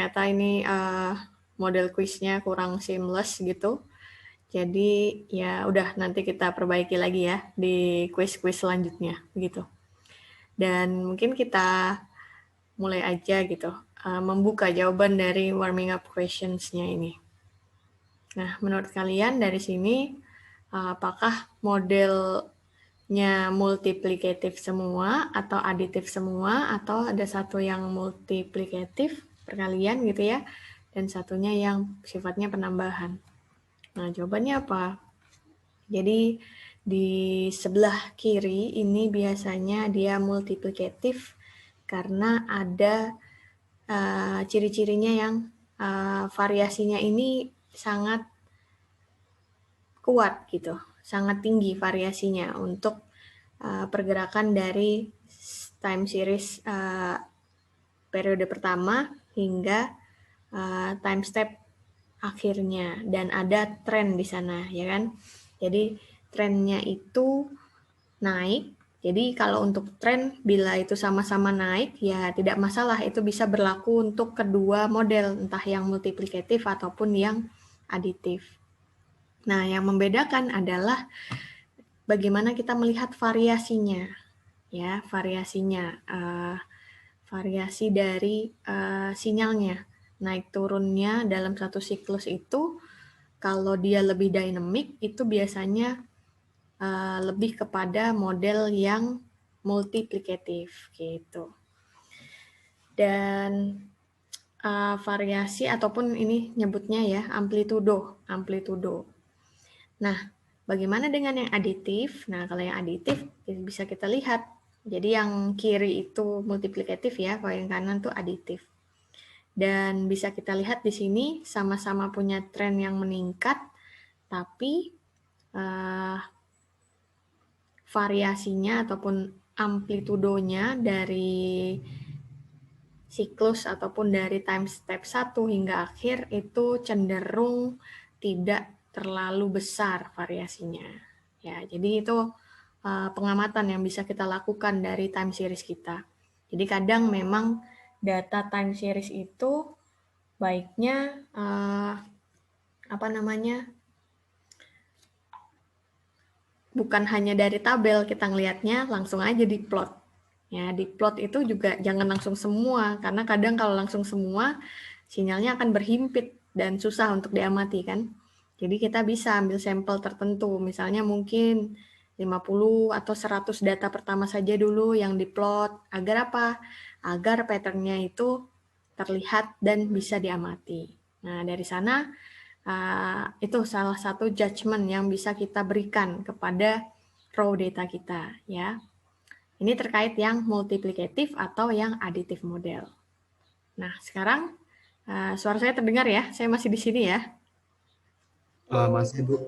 ternyata ini model kuisnya kurang seamless gitu. Jadi ya udah nanti kita perbaiki lagi ya di kuis-kuis selanjutnya gitu. Dan mungkin kita mulai aja gitu membuka jawaban dari warming up questions-nya ini. Nah, menurut kalian dari sini apakah modelnya multiplikatif semua atau aditif semua atau ada satu yang multiplikatif perkalian gitu ya dan satunya yang sifatnya penambahan. Nah, jawabannya apa? Jadi di sebelah kiri ini biasanya dia multiplikatif karena ada ciri-cirinya yang variasinya ini sangat kuat gitu, sangat tinggi variasinya untuk pergerakan dari time series periode pertama hingga time step akhirnya, dan ada tren di sana ya kan. Jadi trennya itu naik. Jadi kalau untuk tren bila itu sama-sama naik ya tidak masalah, itu bisa berlaku untuk kedua model entah yang multiplikatif ataupun yang aditif. Nah, yang membedakan adalah bagaimana kita melihat variasinya ya, variasi dari sinyalnya. Naik turunnya dalam satu siklus itu kalau dia lebih dynamic itu biasanya lebih kepada model yang multiplikatif gitu. Dan variasi ataupun ini nyebutnya ya amplitudo. Nah, bagaimana dengan yang aditif? Nah, kalau yang aditif bisa kita lihat. Jadi yang kiri itu multiplikatif ya, kalau yang kanan tuh aditif. Dan bisa kita lihat di sini sama-sama punya tren yang meningkat, tapi variasinya ataupun amplitudonya dari siklus ataupun dari time step 1 hingga akhir itu cenderung tidak terlalu besar variasinya. Ya, jadi itu pengamatan yang bisa kita lakukan dari time series kita. Jadi kadang memang data time series itu baiknya bukan hanya dari tabel kita ngelihatnya, langsung aja di plot. Ya, di plot itu juga jangan langsung semua, karena kadang kalau langsung semua, sinyalnya akan berhimpit dan susah untuk diamati kan. Jadi kita bisa ambil sampel tertentu, misalnya mungkin 50 atau 100 data pertama saja dulu yang diplot. Agar apa? Agar pattern-nya itu terlihat dan bisa diamati. Nah, dari sana itu salah satu judgement yang bisa kita berikan kepada raw data kita ya. Ini terkait yang multiplikatif atau yang aditif model. Nah, sekarang suara saya terdengar ya? Saya masih di sini ya? Masih Bu,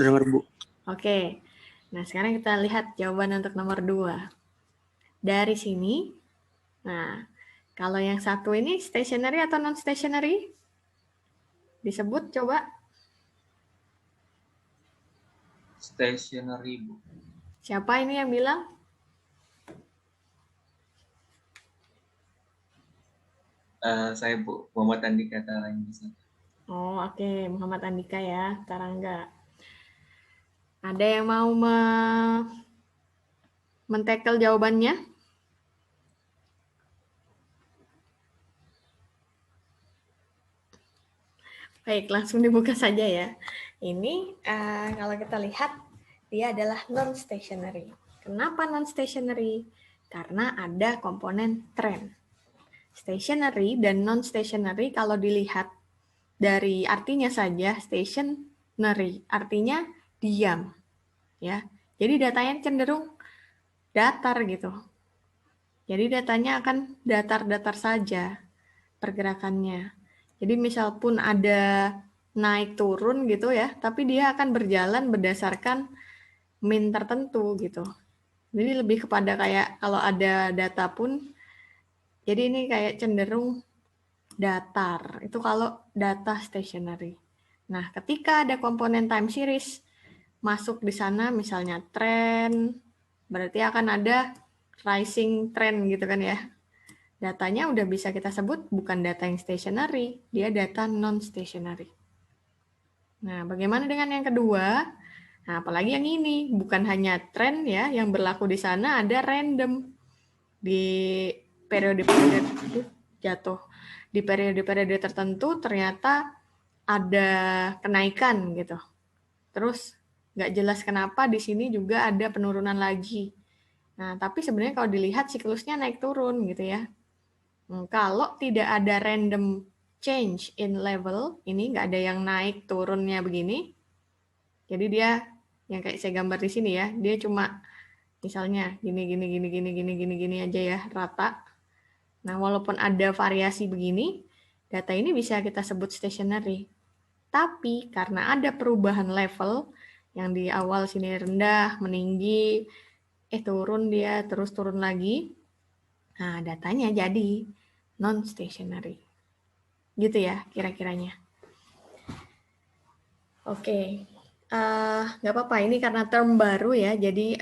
dengar Bu. Oke. Nah, sekarang kita lihat jawaban untuk nomor 2. Dari sini, nah, kalau yang satu ini stationary atau non-stationary? Disebut coba. Stationary, Bu. Siapa ini yang bilang? Saya Bu, Muhammad Andika Tarangga. Oh, oke. Muhammad Andika ya, Tarangga. Ada yang mau men-tackle jawabannya? Baik, langsung dibuka saja ya. Ini kalau kita lihat, dia adalah non-stationary. Kenapa non-stationary? Karena ada komponen trend. Stationary dan non-stationary kalau dilihat dari artinya saja, stationary artinya diam. Ya. Jadi datanya cenderung datar gitu. Jadi datanya akan datar-datar saja pergerakannya. Jadi misal pun ada naik turun gitu ya, tapi dia akan berjalan berdasarkan min tertentu gitu. Jadi lebih kepada kayak kalau ada data pun, jadi ini kayak cenderung datar. Itu kalau data stationary. Nah, ketika ada komponen time series masuk di sana, misalnya trend, berarti akan ada rising trend gitu kan ya. datanya udah bisa kita sebut bukan data yang stationary, dia data non-stationary. Nah, bagaimana dengan yang kedua? Nah, apalagi yang ini, bukan hanya tren ya, yang berlaku di sana ada random. Di periode-periode jatuh. Di periode-periode tertentu ternyata ada kenaikan gitu. Terus nggak jelas kenapa di sini juga ada penurunan lagi. Nah, tapi sebenarnya kalau dilihat siklusnya naik turun gitu ya. Kalau tidak ada random change in level, ini nggak ada yang naik turunnya begini. Jadi dia yang kayak saya gambar di sini ya, dia cuma misalnya gini aja ya, rata. Nah, walaupun ada variasi begini, data ini bisa kita sebut stationary. Tapi karena ada perubahan level, yang di awal sini rendah, meninggi, turun dia, terus turun lagi. Nah, datanya jadi non-stationary. Gitu ya, kira-kiranya. Oke, nggak apa-apa. Ini karena term baru ya, jadi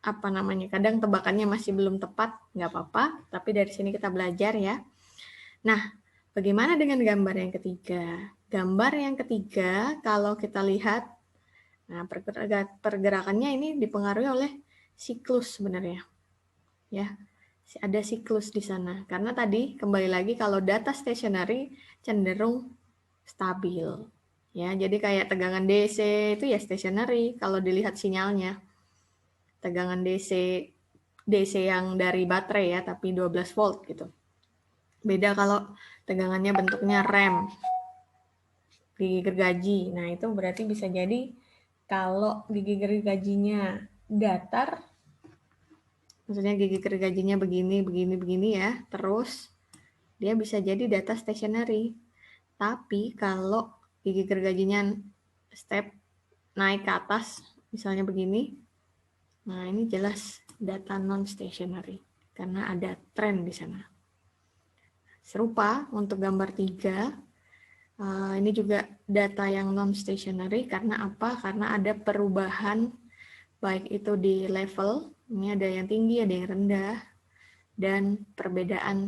apa namanya, kadang tebakannya masih belum tepat, nggak apa-apa. Tapi dari sini kita belajar ya. Nah, bagaimana dengan gambar yang ketiga? Gambar yang ketiga, kalau kita lihat, nah pergerakannya ini dipengaruhi oleh siklus sebenarnya. Ya, ada siklus di sana. Karena tadi kembali lagi kalau data stationary cenderung stabil. Ya, jadi kayak tegangan DC itu ya stationary kalau dilihat sinyalnya. Tegangan DC yang dari baterai ya, tapi 12 volt gitu. Beda kalau tegangannya bentuknya rem, gigi gergaji. Nah, itu berarti bisa jadi kalau gigi gergajinya datar, maksudnya gigi gergajinya begini ya, terus dia bisa jadi data stationary. Tapi kalau gigi gergajinya step naik ke atas, misalnya begini, nah ini jelas data non-stationary, karena ada tren di sana. Serupa untuk gambar 3, ini juga data yang non-stationary, karena apa? Karena ada perubahan, baik itu di level, ini ada yang tinggi, ada yang rendah, dan perbedaan